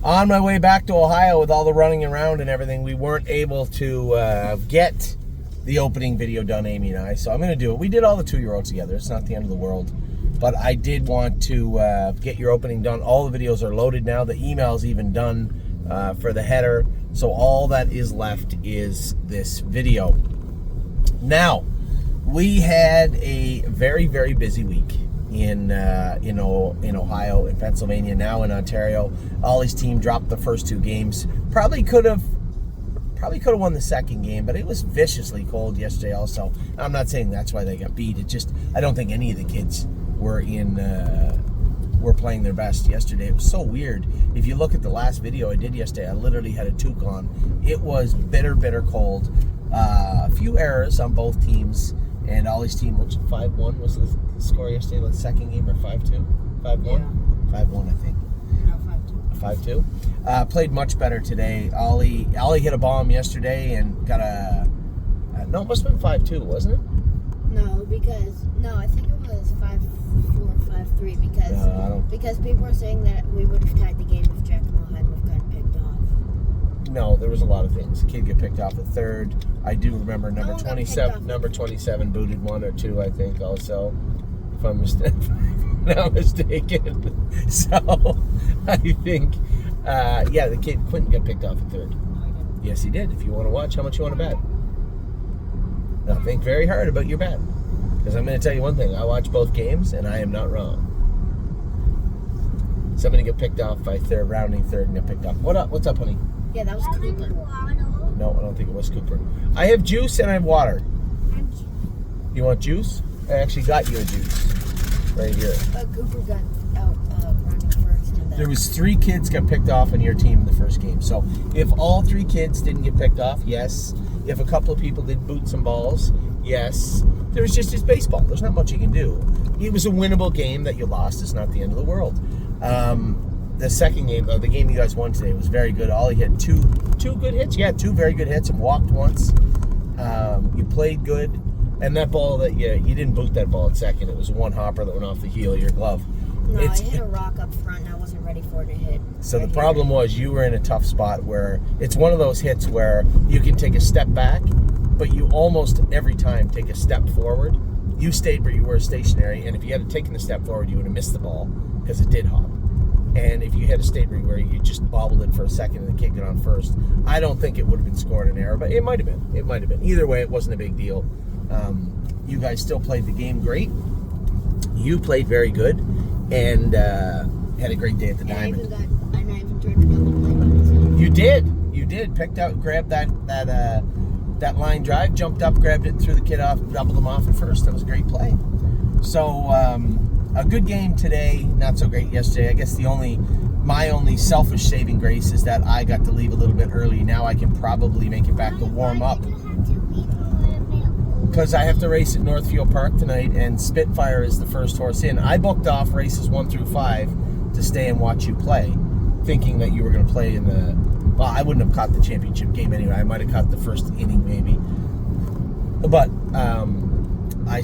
On my way back to Ohio with all the running around and everything, we weren't able to get the opening video done, Amy and I. So I'm going to do it. We did all the 2-year-olds together. It's not the end of the world. But I did want to get your opening done. All the videos are loaded now. The email's even done for the header. So all that is left is this video. Now, we had a very, very busy week in Ohio, in Pennsylvania, now in Ontario. Ollie's team dropped the first 2 games. Probably could have won the second game, but it was viciously cold yesterday also. I'm not saying that's why they got beat. It just, I don't think any of the kids were playing their best yesterday. It was so weird. If you look at the last video I did yesterday, I literally had a toque on. It was bitter, bitter cold. A few errors on both teams. And Ollie's team, which 5-1 was the score yesterday, the second game, or 5-2? 5-1? Yeah. 5-1, I think. No, 5-2. 5-2. Played much better today. Ollie hit a bomb yesterday and got no, it must have been 5-2, wasn't it? No, I think it was 5-4, 5-3 because people were saying that we would have tied the game if Jack Moore hadn't have gotten picked off. No, there was a lot of things. The kid got picked off at third. I do remember number 27 booted 1 or 2, I think, also, if I'm not mistaken. So, I think, the kid Quentin got picked off at third. Yes, he did. If you want to watch, how much you want to bet? Now, think very hard about your bet. Because I'm going to tell you one thing. I watched both games, and I am not wrong. Somebody got picked off by rounding third and got picked off. What's up, honey? Yeah, that was Cooper. No, I don't think it was Cooper. I have juice and I have water. You want juice? I actually got you a juice right here. But Cooper got out running first. There was 3 kids got picked off on your team in the first game. So if all 3 kids didn't get picked off, yes. If a couple of people did boot some balls, yes. It's just baseball. There's not much you can do. It was a winnable game that you lost. It's not the end of the world. The second game, though, the game you guys won today, was very good. Ollie hit two good hits. Yeah, 2 very good hits and walked once. You played good. And that ball that you didn't boot that ball at second. It was one hopper that went off the heel of your glove. No, I hit a rock up front and I wasn't ready for it to hit. So the problem was you were in a tough spot where it's one of those hits where you can take a step back, but you almost every time take a step forward. You stayed where you were stationary, and if you had taken a step forward, you would have missed the ball because it did hop. And if you had stayed where you were, you just bobbled it for a second and then kicked it on first. I don't think it would have been scored an error, but it might have been. It might have been. Either way, it wasn't a big deal. You guys still played the game great. You played very good, and had a great day at the Diamond. I even turned a double play bonus. You did. Picked out, grabbed that line drive, jumped up, grabbed it, threw the kid off, doubled him off at first. That was a great play. So a good game today, not so great yesterday. I guess my only selfish saving grace is that I got to leave a little bit early. Now I can probably make it back to warm up. Because I have to race at Northfield Park tonight, and Spitfire is the first horse in. I booked off races 1 through 5 to stay and watch you play, thinking that you were going to play in the... Well, I wouldn't have caught the championship game anyway. I might have caught the first inning maybe. But I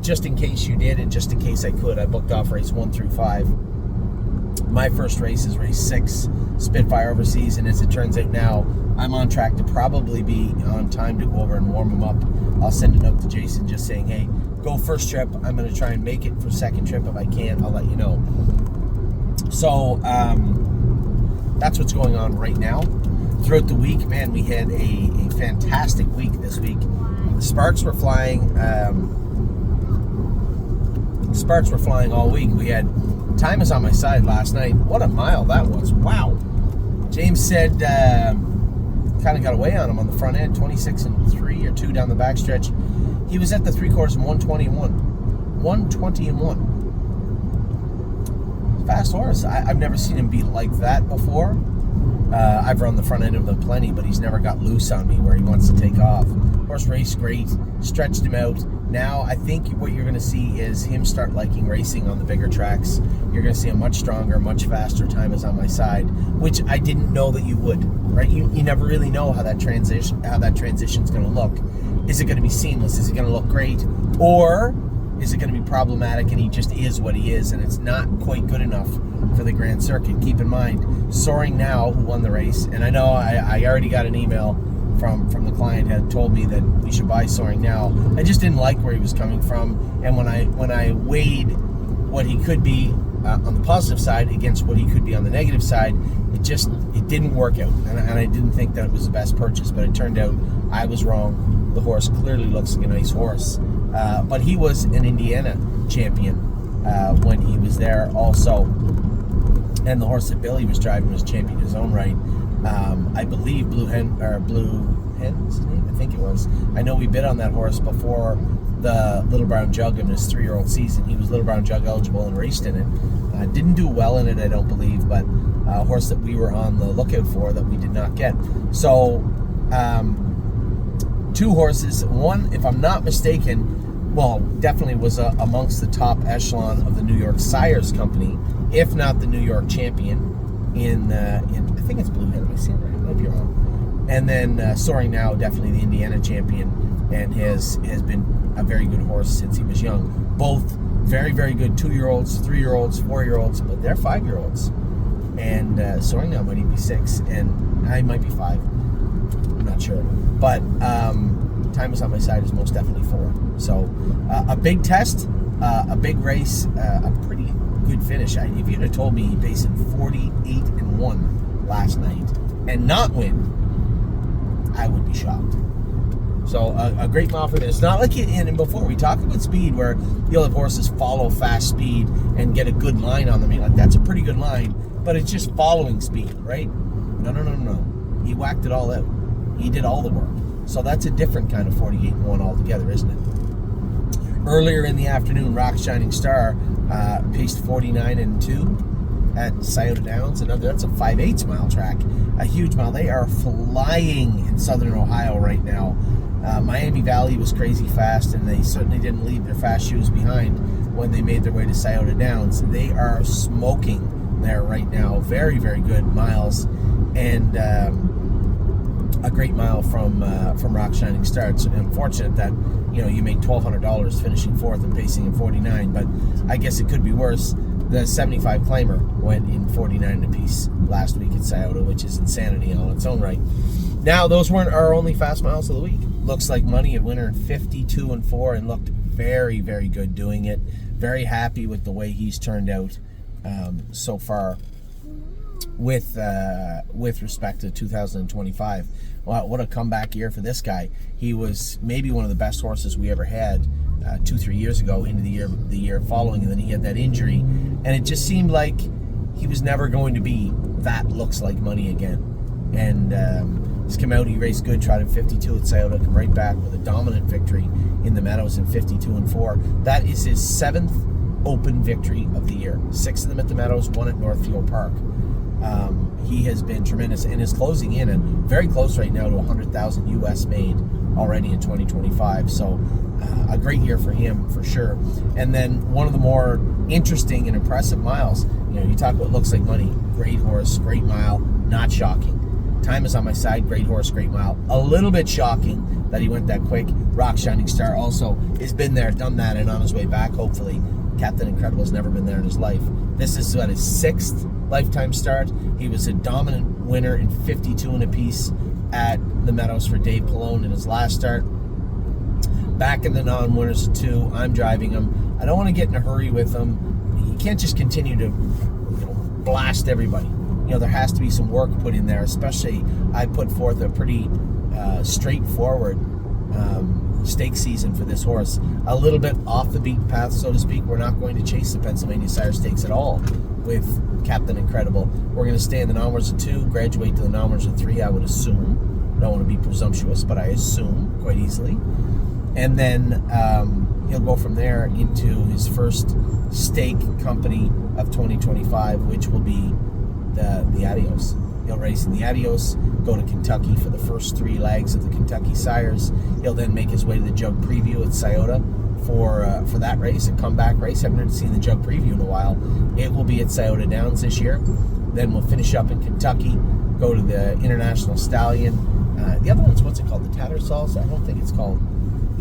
just in case you did, and just in case I could, I booked off race 1 through 5. My first race is race 6, Spitfire Overseas, and as it turns out now, I'm on track to probably be on time to go over and warm them up. I'll send a note to Jason just saying, hey, go first trip. I'm going to try and make it for second trip. If I can't, I'll let you know. So that's what's going on right now. Throughout the week, man, we had a fantastic week this week. The sparks were flying. All week. We had time is on my side last night. What a mile that was. Wow. James said kind of got away on him on the front end, 26 and 3 or 2 down the backstretch. He was at the 3/4 in 120 and 1. Fast horse. I've never seen him be like that before. I've run the front end of them plenty, but he's never got loose on me where he wants to take off. Horse raced great, stretched him out. Now I think what you're going to see is him start liking racing on the bigger tracks. You're going to see a much stronger, much faster time is on my side, which I didn't know that you would. Right? You never really know how that transition's going to look. Is it going to be seamless? Is it going to look great? Or is it going to be problematic, and he just is what he is, and it's not quite good enough for the Grand Circuit. Keep in mind, Soaring Now, who won the race, and I know I already got an email from the client, had told me that we should buy Soaring Now. I just didn't like where he was coming from, and when I weighed what he could be on the positive side against what he could be on the negative side, it didn't work out, and I didn't think that it was the best purchase, but it turned out I was wrong. The horse clearly looks like a nice horse, but he was an Indiana champion when he was there also, and the horse that Billy was driving was champion in his own right. I believe Blue Hen is his name? I think it was. I know we bid on that horse before the Little Brown Jug in his 3-year-old season. He was Little Brown Jug eligible and raced in it. Didn't do well in it, I don't believe, but a horse that we were on the lookout for that we did not get. So, 2 horses. One, if I'm not mistaken, well, definitely was amongst the top echelon of the New York Sires Company, if not the New York champion in I think it's Blue Hen. Am I saying it right? I might be wrong. And then Soaring Now, definitely the Indiana champion, and has been a very good horse since he was young. Both very, very good 2-year-olds, 3-year-olds, 4-year-olds, but they're 5-year-olds. And Soaring Now might even be 6, and I might be 5. I'm not sure. But time is on my side is most definitely 4. So a big test, a big race, a pretty good finish. If you'd have told me he'd pace in 48-1 last night and not win, I would be shocked. So a great mile for this. It's not like and before we talked about speed, where you'll have horses follow fast speed and get a good line on them. You're like, that's a pretty good line, but it's just following speed, right? No. He whacked it all out. He did all the work. So that's a different kind of 48-1 altogether, isn't it? Earlier in the afternoon, Rock Shining Star paced 49-2 at Scioto Downs. That's a 5/8 mile track, a huge mile. They are flying in Southern Ohio right now. Miami Valley was crazy fast, and they certainly didn't leave their fast shoes behind when they made their way to Scioto Downs. They are smoking there right now. Very, very good miles, and a great mile from Rock Shining Star. It's unfortunate that you made $1,200 finishing 4th and pacing in 49, but I guess it could be worse. The 75 Climber went in 49 apiece last week at Scioto, which is insanity on its own right. Now, those weren't our only fast miles of the week. Looks Like Money, a winner in 52-4, and looked very, very good doing it. Very happy with the way he's turned out so far with respect to 2025. Wow, what a comeback year for this guy. He was maybe one of the best horses we ever had 2-3 years ago into the year following, and then he had that injury, and it just seemed like he was never going to be that Looks Like Money again. And he's come out, he raced good, trotted 52 at Scioto, come right back with a dominant victory in the Meadows in 52-4. That is his 7th Open victory of the year. 6 of them at the Meadows, 1 at Northfield Park. He has been tremendous and is closing in and very close right now to 100,000 US made already in 2025. So a great year for him for sure. And then one of the more interesting and impressive miles, you talk about Looks Like Money, great horse, great mile, not shocking. Time is on my side, great horse, great mile. A little bit shocking that he went that quick. Rock Shining Star also has been there, done that, and on his way back, hopefully. Captain Incredible has never been there in his life. This is his 6th lifetime start. He was a dominant winner in 52 and a piece at the Meadows for Dave Pallone in his last start. Back in the non-winners of 2. I'm driving him. I don't want to get in a hurry with him. You can't just continue to blast everybody. There has to be some work put in there, especially I put forth a pretty straightforward stake season for this horse. A little bit off the beaten path, so to speak. We're not going to chase the Pennsylvania Sire Stakes at all with Captain Incredible. We're going to stay in the non-winners of 2, graduate to the non-winners of 3, I would assume. I don't want to be presumptuous, but I assume quite easily. And then he'll go from there into his first stake company of 2025, which will be the Adios. He'll race in the Adios, go to Kentucky for the first 3 legs of the Kentucky Sires. He'll then make his way to the Jug Preview at Scioto for that race, a comeback race. I haven't seen the Jug Preview in a while. It will be at Scioto Downs this year. Then we'll finish up in Kentucky, go to the International Stallion. The other one's, what's it called? The Tattersalls? I don't think it's called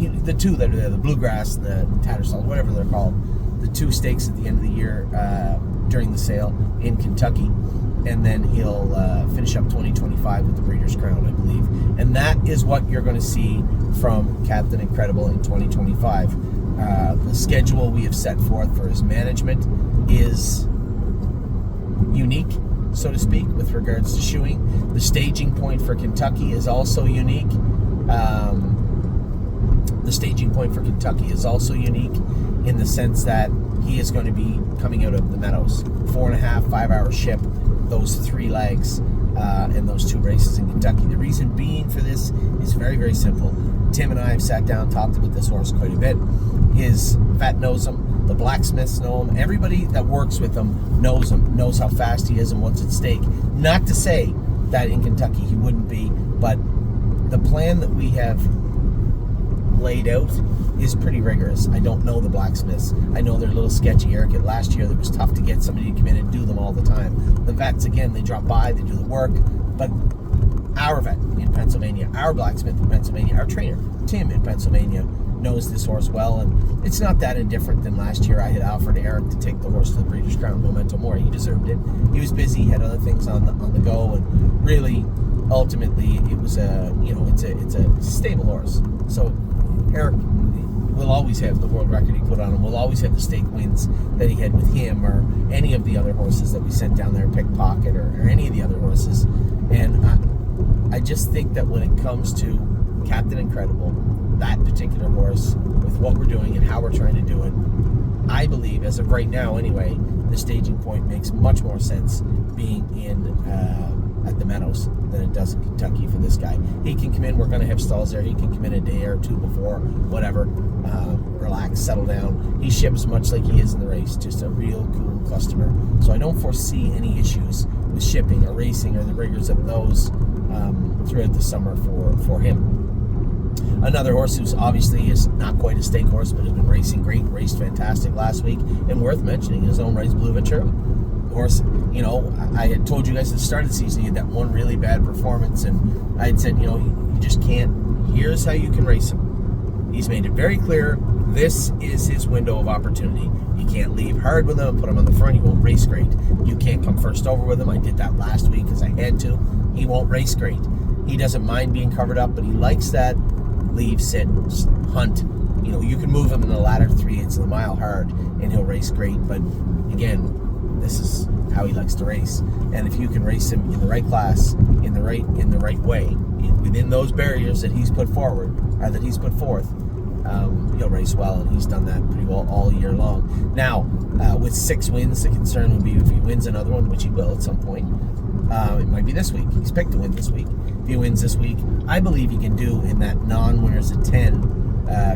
the two that are there, the Bluegrass and the Tattersall, whatever they're called, the two stakes at the end of the year during the sale in Kentucky. And then he'll finish up 2025 with the Breeders' Crown, I believe. And that is what you're going to see from Captain Incredible in 2025. The schedule we have set forth for his management is unique, so to speak, with regards to shoeing. The staging point for Kentucky is also unique. In the sense that he is going to be coming out of the Meadows. 4.5, 5 hour ship, those 3 legs, and those 2 races in Kentucky. The reason being for this is very, very simple. Tim and I have sat down, talked about this horse quite a bit. His vet knows him. The blacksmiths know him. Everybody that works with him knows him, knows how fast he is and what's at stake. Not to say that in Kentucky he wouldn't be, but the plan that we have laid out is pretty rigorous. I don't know the blacksmiths. I know they're a little sketchy. Eric, last year it was tough to get somebody to come in and do them all the time. The vets, again, they drop by, they do the work, but our vet in Pennsylvania, our blacksmith in Pennsylvania, our trainer, Tim in Pennsylvania, knows this horse well, and it's not that indifferent than last year. I had offered Eric to take the horse to the Breeders' Crown, Memento Mori. He deserved it. He was busy, had other things on the go, and really, ultimately, it was it's a stable horse. So Eric will always have the world record he put on him. We'll always have the stake wins that he had with him, or any of the other horses that we sent down there, Pickpocket, or any of the other horses. And I just think that when it comes to Captain Incredible, that particular horse, with what we're doing and how we're trying to do it, I believe, as of right now anyway, the staging point makes much more sense being in at the Meadows than it does in Kentucky for this guy. He can come in, we're going to have stalls there, he can come in a day or 2 before, whatever, relax, settle down. He ships much like he is in the race, just a real cool customer. So I don't foresee any issues with shipping or racing or the rigors of those throughout the summer for him. Another horse who's obviously is not quite a stake horse, but has been racing great, raced fantastic last week, and worth mentioning in his own right, Blue Ventura. Horse, I had told you guys at the start of the season he had that one really bad performance, and I had said, you just can't. Here's how you can race him. He's made it very clear this is his window of opportunity. You can't leave hard with him, put him on the front, he won't race great. You can't come first over with him. I did that last week because I had to. He won't race great. He doesn't mind being covered up, but he likes that leave, sit, hunt. You can move him in the latter 3/8 of the mile hard, and he'll race great. But again, this is how he likes to race. And if you can race him in the right class, in the right way, within those barriers that he's put forward, or that he's put forth, he'll race well, and he's done that pretty well all year long. Now, with 6 wins, the concern would be if he wins another one, which he will at some point. It might be this week. He's picked to win this week. If he wins this week, I believe he can do in that non-winners at 10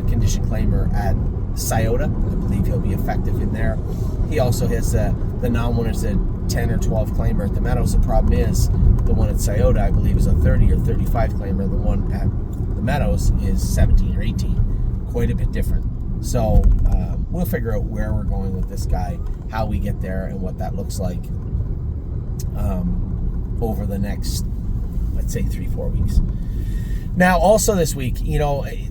condition claimer at Scioto. I believe he'll be effective in there. He also has the non-winners at 10 or 12 claimer at the Meadows. The problem is the one at Scioto, I believe, is a 30 or 35 claimer. The one at the Meadows is 17 or 18. Quite a bit different. So we'll figure out where we're going with this guy, how we get there, and what that looks like over the next, let's say, 3-4 weeks. Now, also this week,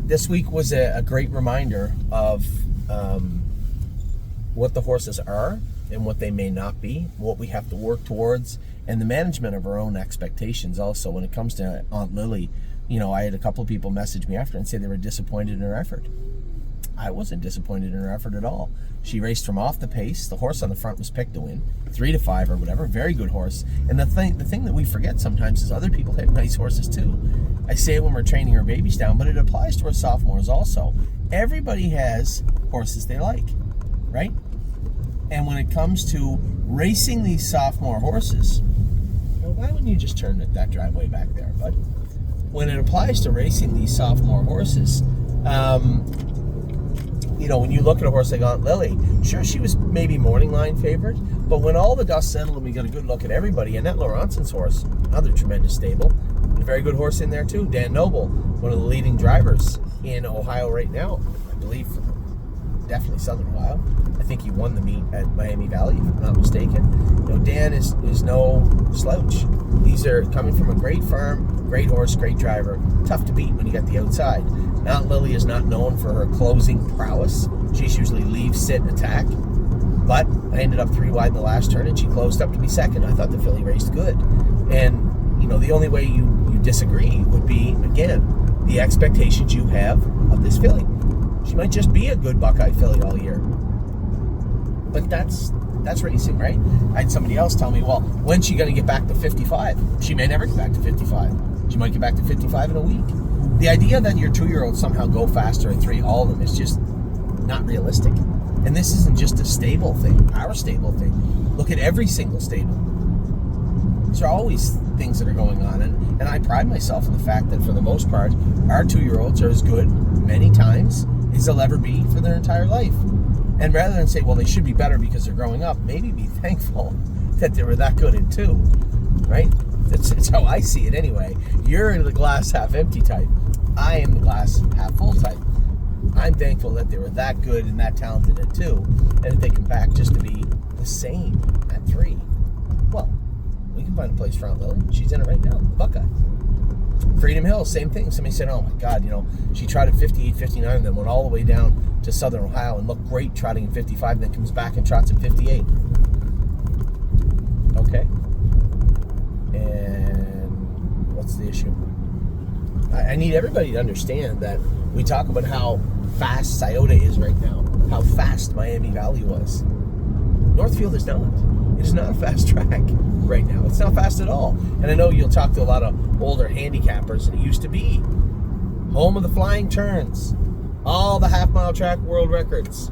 this week was a great reminder of what the horses are and what they may not be, what we have to work towards, and the management of our own expectations also. When it comes to Aunt Lily, I had a couple of people message me after and say they were disappointed in her effort. I wasn't disappointed in her effort at all. She raced from off the pace. The horse on the front was picked to win, 3-5 or whatever. Very good horse. And the thing that we forget sometimes is other people have nice horses too. I say it when we're training our babies down, but it applies to our sophomores also. Everybody has horses they like, right? And when it comes to racing these sophomore horses, why wouldn't you just turn that driveway back there, bud? When it applies to racing these sophomore horses, when you look at a horse like Aunt Lily, sure, she was maybe morning line favorite, but when all the dust settled and we got a good look at everybody, Annette Laurenson's horse, another tremendous stable, a very good horse in there too. Dan Noble, one of the leading drivers in Ohio right now, I believe, definitely Southern Ohio. I think he won the meet at Miami Valley, if I'm not mistaken. Dan is no slouch. These are coming from a great farm, great horse, great driver, tough to beat when you got the outside. Mount Lily is not known for her closing prowess. She's usually leave, sit, attack. But I ended up 3 wide in the last turn, and she closed up to be second. I thought the filly raced good. And, the only way you disagree would be, again, the expectations you have of this filly. She might just be a good Buckeye filly all year. But that's racing, right? I had somebody else tell me, well, when's she going to get back to 55? She may never get back to 55. She might get back to 55 in a week. The idea that your 2-year-olds somehow go faster at 3, all of them, is just not realistic. And this isn't just a stable thing, our stable thing. Look at every single stable. These are always things that are going on. And I pride myself in the fact that for the most part, our 2-year-olds are as good many times as they'll ever be for their entire life. And rather than say, well, they should be better because they're growing up, maybe be thankful that they were that good at 2, right? That's how I see it anyway. You're the glass half empty type. I am the glass half full type. I'm thankful that they were that good and that talented at 2, and that they come back just to be the same at 3. Well, we can find a place for Aunt Lily. She's in it right now, the Buckeye. Freedom Hill, same thing. Somebody said, oh my God, she tried at 58, 59, and then went all the way down to Southern Ohio and looked great trotting at 55, and then comes back and trots at 58. Okay. And what's the issue? I need everybody to understand that we talk about how fast Scioto is right now, how fast Miami Valley was. Northfield is not. It is not a fast track right now. It's not fast at all. And I know you'll talk to a lot of older handicappers, and it used to be home of the flying turns, all the half-mile track world records.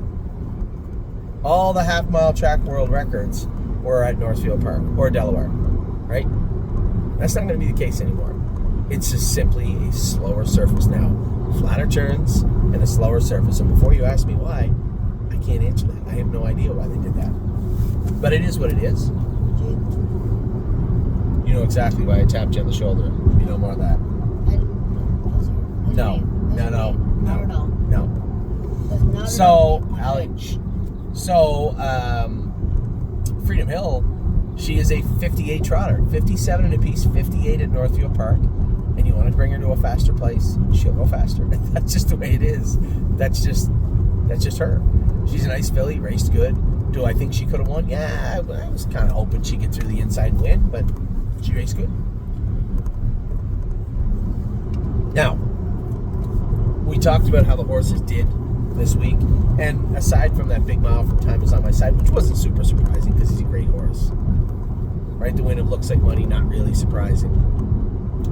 All the half-mile track world records were at Northfield Park or Delaware, right? That's not going to be the case anymore. It's just simply a slower surface now. Flatter turns and a slower surface. And before you ask me why, I can't answer that. I have no idea why they did that. But it is what it is. You know exactly why I tapped you on the shoulder. You know more of that. No. Not at all. No. So, Alex. So, Freedom Hill, she is a 58 trotter. 57 in a piece, 58 at Northfield Park. And you want to bring her to a faster place, she'll go faster. That's just the way it is. That's just her. She's a nice filly, raced good. Do I think she could have won? Yeah, I was kind of hoping she'd get through the inside and win, but she raced good. Now, we talked about how the horses did this week, and aside from that big mile from Time Is On My Side, which wasn't super surprising because he's a great horse, right? The win of Looks Like Money, not really surprising.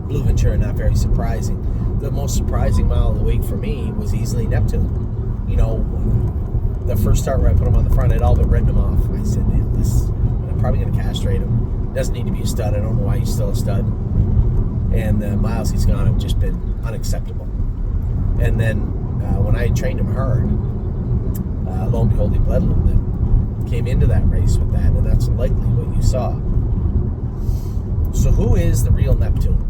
Blue Ventura, not very surprising. The most surprising mile of the week for me was easily Neptune. The first start where I put him on the front, I'd all but ridden him off. I said, man, I'm probably going to castrate him. Doesn't need to be a stud. I don't know why he's still a stud. And the miles he's gone have just been unacceptable. And then when I trained him hard, lo and behold, he bled a little bit. Came into that race with that, and that's likely what you saw. So who is the real Neptune?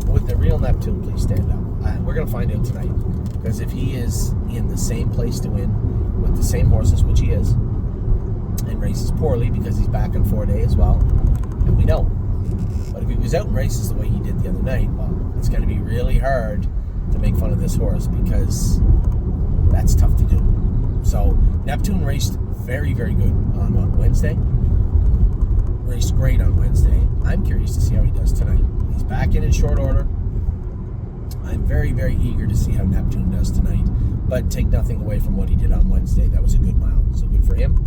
Would the real Neptune please stand up? We're going to find out tonight. Because if he is in the same place to win with the same horses, which he is, and races poorly because he's back on 4-day as well, and we know. But if he was out and races the way he did the other night, well, it's going to be really hard to make fun of this horse because that's tough to do. So Neptune raced very, very good on Wednesday. Raced great on Wednesday. I'm curious to see how he does tonight. He's back in short order. I'm very, very eager to see how Neptune does tonight. But take nothing away from what he did on Wednesday. That was a good mile. So good for him.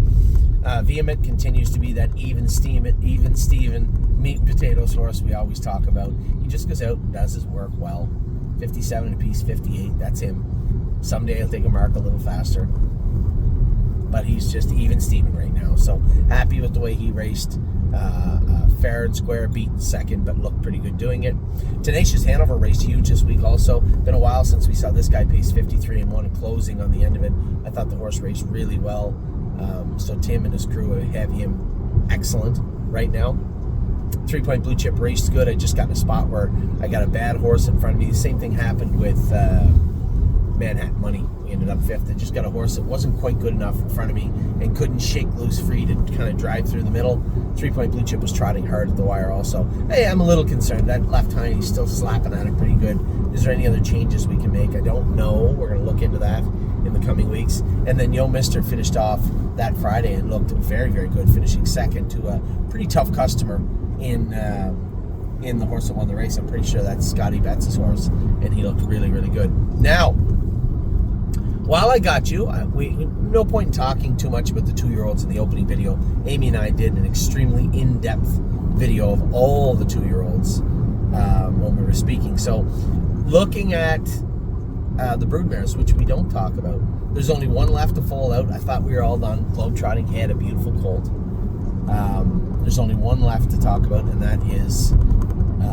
Vehement continues to be that even Steven meat and potatoes horse we always talk about. He just goes out and does his work well. 57 apiece, 58. That's him. Someday he'll take a mark a little faster. But he's just even Steven right now. So happy with the way he raced. Fair and square, beat second, but looked pretty good doing it. Tenacious Hanover raced huge this week also. Been a while since we saw this guy pace 53-1 and closing on the end of it. I thought the horse raced really well. So Tim and his crew have him excellent right now. 3-Point Blue Chip raced good. I just got in a spot where I got a bad horse in front of me. The same thing happened with Manhattan Money. We ended up 5th. I just got a horse that wasn't quite good enough in front of me and couldn't shake loose free to kind of drive through the middle. 3 Point Blue Chip was trotting hard at the wire also. Hey, I'm a little concerned. That left hind, he's still slapping at it pretty good. Is there any other changes we can make? I don't know. We're going to look into that in the coming weeks. And then Yo Mister finished off that Friday and looked very, very good, finishing second to a pretty tough customer in the horse that won the race. I'm pretty sure that's Scotty Betts' horse, and he looked really, really good. Now, while I got you, no point in talking too much about the 2-year-olds in the opening video. Amy and I did an extremely in-depth video of all the 2-year-olds when we were speaking. So, looking at the broodmares, which we don't talk about, there's only one left to foal out. I thought we were all done. Globetrotting had a beautiful colt. There's only one left to talk about, and that is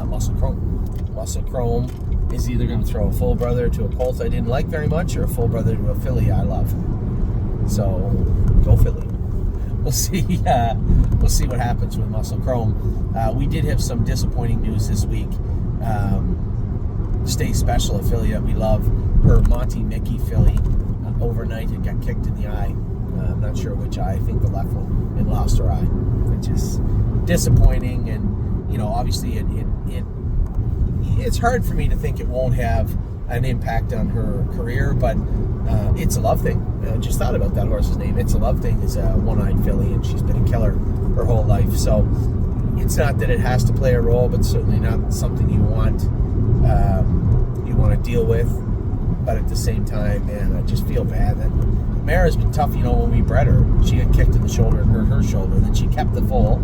Muscle Chrome. Muscle Chrome is either going to throw a full brother to a colt I didn't like very much, or a full brother to a filly I love. So go filly. We'll see. We'll see what happens with Muscle Chrome. We did have some disappointing news this week. Stay Special affiliate we love, her Monty Mickey filly overnight it got kicked in the eye. I'm not sure which eye. I think the left one, and lost her eye, which is disappointing. And you know, obviously it's hard for me to think it won't have an impact on her career, but It's a Love Thing. I just thought about that horse's name. It's a Love Thing is a one-eyed filly, and she's been a killer her whole life. So it's not that it has to play a role, but certainly not something you want to deal with. But at the same time, man, I just feel bad that Mara's been tough. You know, when we bred her, she got kicked in the shoulder and hurt her shoulder. Then she kept the foal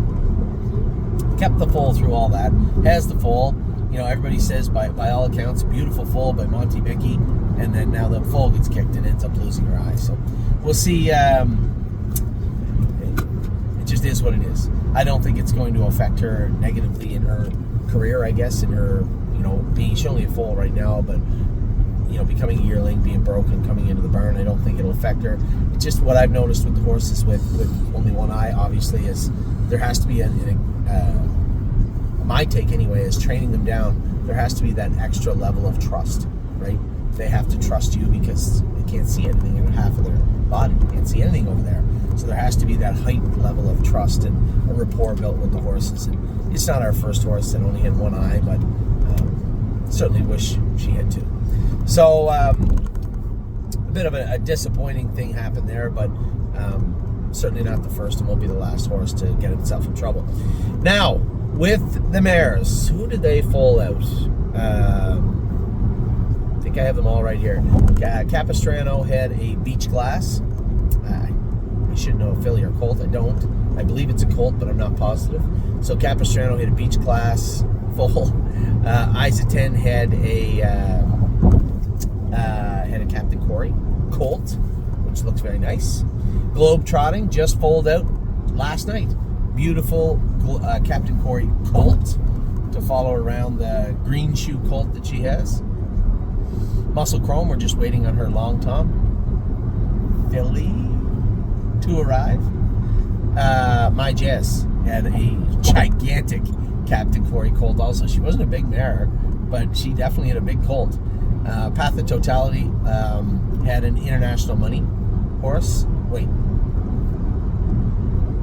through all that. Has the foal. You know, everybody says by all accounts, beautiful foal by Monty Mickey, and then now the foal gets kicked and ends up losing her eye. So we'll see. It just is what it is. I don't think it's going to affect her negatively in her career. I guess in her, she's only a foal right now, but becoming a yearling, being broken, coming into the barn, I don't think it'll affect her. It's just what I've noticed with the horses with only one eye, obviously, is there has to be my take anyway is training them down. There has to be that extra level of trust, right? They have to trust you because they can't see anything in half of their body. They can't see anything over there. So there has to be that heightened level of trust and a rapport built with the horses. And it's not our first horse that only had one eye, but certainly wish she had two. So a bit of a disappointing thing happened there, but certainly not the first and won't be the last horse to get itself in trouble. Now, with the mares, who did they foal out? I think I have them all right here. Capistrano had a Beach Glass. I should know a filly or colt. I don't. I believe it's a colt, but I'm not positive. So Capistrano had a Beach Glass foal. Isa 10 had a Captain Corey colt, which looks very nice. Globetrotting just foaled out last night. Beautiful Captain Corey colt to follow around the green shoe colt that she has. Muscle Chrome, we're just waiting on her long tom filly to arrive. My Jess had a gigantic Captain Corey colt also. She wasn't a big mare, but she definitely had a big colt. Path of Totality had an International Money horse. Wait.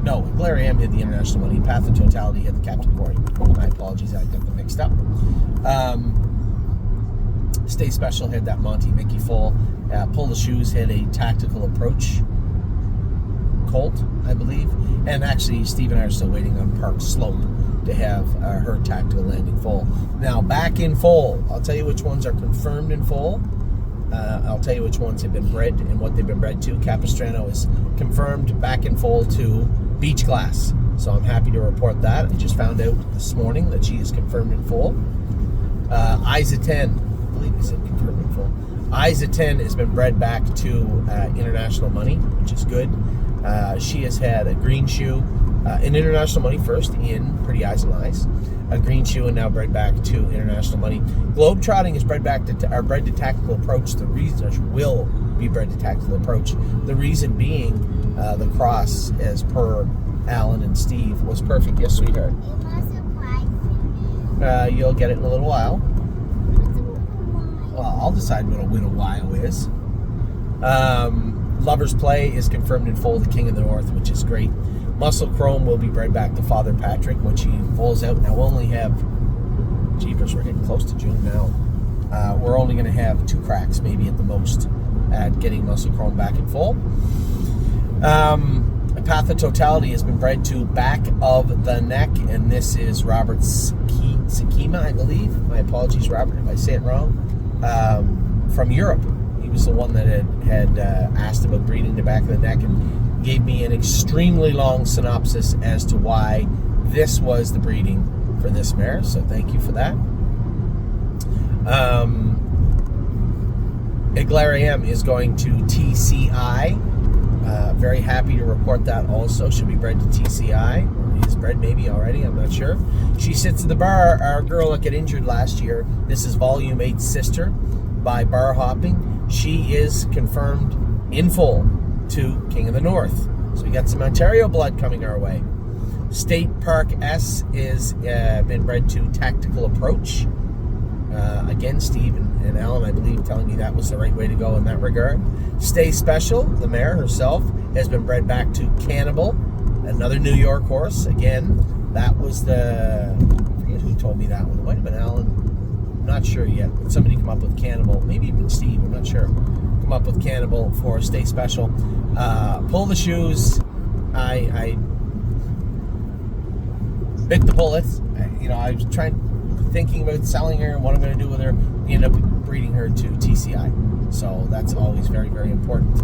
No, Glary M had the International Money. Path of Totality had the Captain Corey. My apologies, I got them mixed up. Stay Special had that Monty Mickey foal. Pull the Shoes had a Tactical Approach colt, I believe. And actually, Steve and I are still waiting on Park Slope to have her Tactical Landing foal. Now, back in foal, I'll tell you which ones are confirmed in foal. I'll tell you which ones have been bred and what they've been bred to. Capistrano is confirmed back in foal to Beach Glass. So I'm happy to report that. I just found out this morning that she is confirmed in foal. Isa 10, I believe he said confirmed in full. Isa 10 has been bred back to International Money, which is good. She has had a green shoe, an International Money first in Pretty Eyes and Lies, a green shoe, and now bred back to International Money. Globetrotting is bred to Tactical Approach. The reason will be bred to Tactical Approach. The reason being the cross, as per Alan and Steve, was perfect. Yes, sweetheart. You'll get it in a little while. Well, I'll decide what a while is. Lover's Play is confirmed in full, the King of the North, which is great. Muscle Chrome will be bred back to Father Patrick when she falls out. Now, we'll only have, jeepers, we're getting close to June now. We're only going to have 2 cracks, maybe at the most, at getting Muscle Chrome back in full. Path of Totality has been bred to Back of the Neck, and this is Robert Sakima, I believe. My apologies, Robert, if I say it wrong. From Europe. He was the one that had asked about breeding the Back of the Neck and gave me an extremely long synopsis as to why this was the breeding for this mare, so thank you for that. Eglariam is going to TCI. Very happy to report that also. Should be bred to TCI. Or is bred maybe already, I'm not sure. She sits at the bar. Our girl that got injured last year. This is Volume 8's sister by Bar Hopping. She is confirmed in full to King of the North. So we got some Ontario blood coming our way. State Park S is been bred to Tactical Approach. Again, Steve and Alan, I believe, telling me that was the right way to go in that regard. Stay Special, the mare herself, has been bred back to Cannibal, another New York horse. Again, that was I forget who told me that one. It might have been Alan. I'm not sure yet. But somebody come up with Cannibal. Maybe even Steve, I'm not sure. Come up with Cannibal for Stay Special. Pull the Shoes. I bit the bullet. I was thinking about selling her and what I'm going to do with her. We end up breeding her to TCI, so that's always very, very important.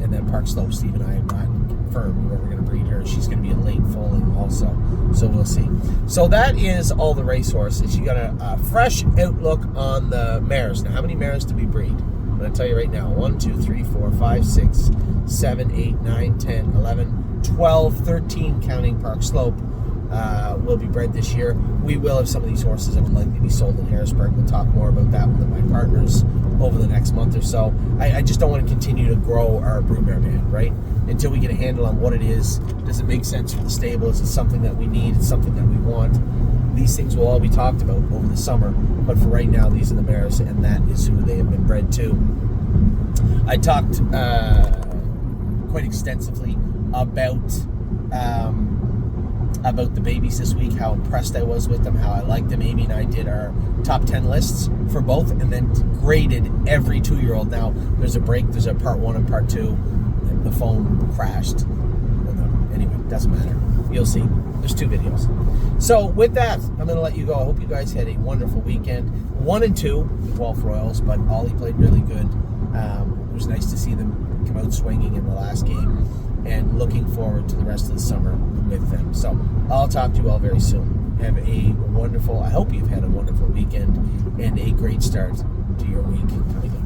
And then Park Slope, Steve and I have not confirmed where we're going to breed her. She's going to be a late foaling also, so we'll see. So that is all the racehorses. You got a fresh outlook on the mares. Now, how many mares to be breed? I'm going to tell you right now. 1, 2, 3, 4, 5, 6, 7, 8, 9, 10, 11, 12, 13, counting Park Slope. Will be bred this year. We will have some of these horses that would likely be sold in Harrisburg. We'll talk more about that with my partners over the next month or so. I just don't want to continue to grow our broodmare band, right? Until we get a handle on what it is. Does it make sense for the stable? Is it something that we need? It's something that we want? These things will all be talked about over the summer, but for right now, these are the mares, and that is who they have been bred to. I talked quite extensively about the babies this week, how impressed I was with them, how I liked them. Amy and I did our top 10 lists for both and then graded every 2-year-old. Now, there's a break, there's a part 1 and part 2. The phone crashed. Anyway, doesn't matter. You'll see. There's 2 videos. So, with that, I'm going to let you go. I hope you guys had a wonderful weekend. 1 and 2 with Wolf Royals, but Ollie played really good. It was nice to see them come out swinging in the last game, and looking forward to the rest of the summer with them. So I'll talk to you all very soon. Have a wonderful, I hope you've had a wonderful weekend and a great start to your week coming up.